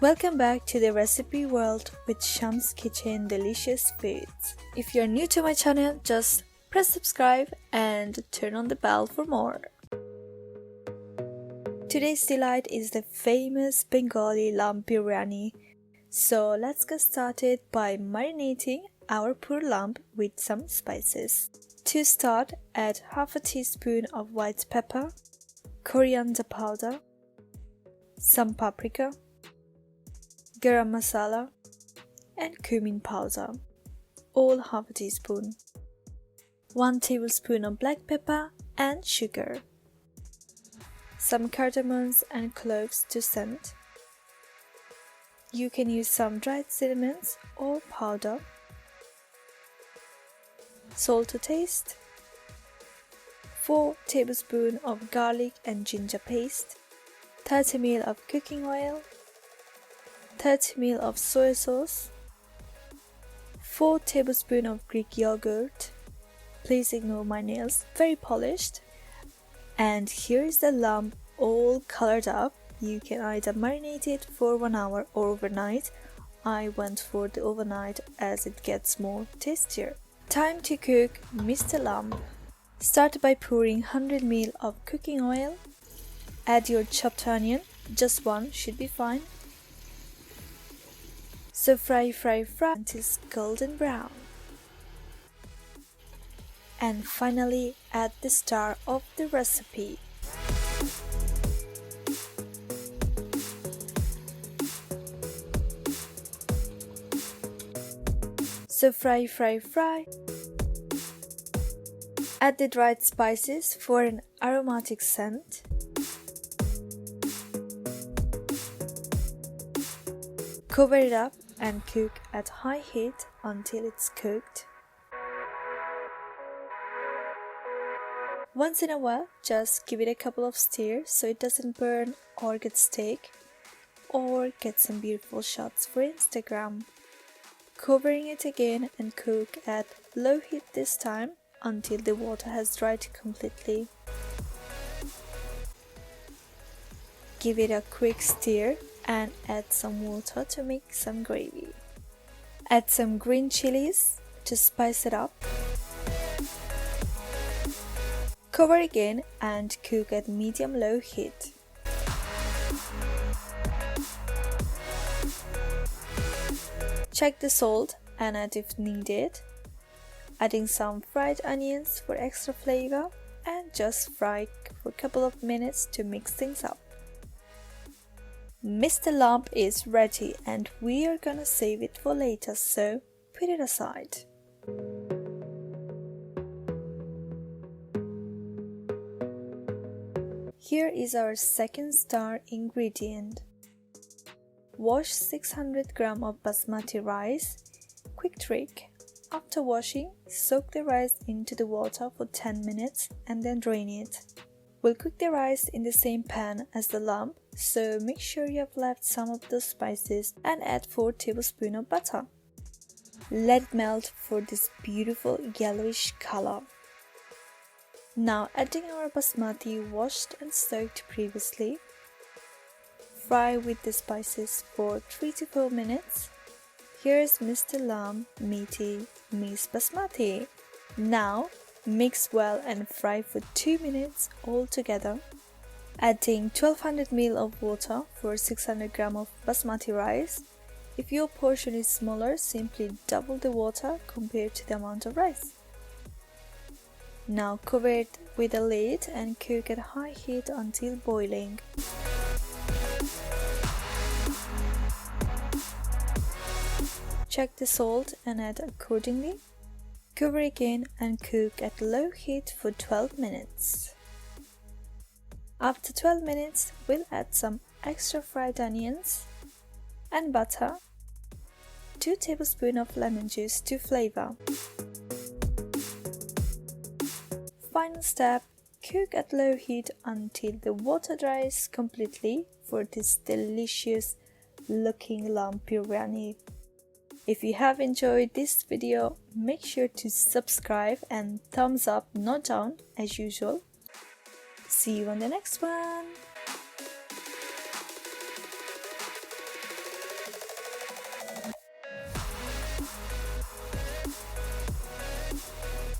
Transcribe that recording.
Welcome back to the recipe world with Sham's Kitchen Delicious Foods. If you're new to my channel, just press subscribe and turn on the bell for more. Today's delight is the famous Bengali Lamb Biryani. So let's get started by marinating our poor lamb with some spices. To start, add half a teaspoon of white pepper, coriander powder, some paprika, garam masala and cumin powder, all half a teaspoon, 1 tablespoon of black pepper and sugar, some cardamoms and cloves to scent. You can use some dried cinnamons or powder, salt to taste, 4 tablespoons of garlic and ginger paste, 30 ml of cooking oil, 30 ml of soy sauce, 4 tablespoons of Greek yogurt. Please ignore my nails, very polished. And here is the lamb all colored up. You can either marinate it for 1 hour or overnight. I went for the overnight as it gets more tastier. Time to cook Mr. Lamb. Start by pouring 100 ml of cooking oil. Add your chopped onion, just one should be fine. So fry until it's golden brown. And finally add the star of the recipe. So fry. Add the dried spices for an aromatic scent. Cover it up and cook at high heat until it's cooked. Once in a while, just give it a couple of stirrs so it doesn't burn or get stuck, or get some beautiful shots for Instagram. Covering it again and cook at low heat this time until the water has dried completely. Give it a quick stir and add some water to make some gravy. Add some green chilies to spice it up. Cover again and cook at medium-low heat. Check the salt and add if needed. Adding some fried onions for extra flavor and just fry for a couple of minutes to mix things up. Mr. Lamb is ready and we are gonna save it for later, so put it aside. Here is our second star ingredient. Wash 600 grams of basmati rice. Quick trick. After washing, soak the rice into the water for 10 minutes and then drain it. We'll cook the rice in the same pan as the lamb, so make sure you have left some of the spices and add 4 tablespoons of butter. Let it melt for this beautiful yellowish color. Now adding our basmati washed and soaked previously. Fry with the spices for 3 to 4 minutes. Here's Mr. Lamb meaty Miss Basmati. Now mix well and fry for 2 minutes all together. Adding 1200 ml of water for 600 grams of basmati rice. If your portion is smaller, simply double the water compared to the amount of rice. Now cover it with a lid and cook at high heat until boiling. Check the salt and add accordingly. Cover again and cook at low heat for 12 minutes. After 12 minutes, we'll add some extra fried onions and butter, 2 tablespoons of lemon juice to flavor. Final step, cook at low heat until the water dries completely for this delicious looking lamb biryani. If you have enjoyed this video, make sure to subscribe and thumbs up, not down as usual. See you on the next one.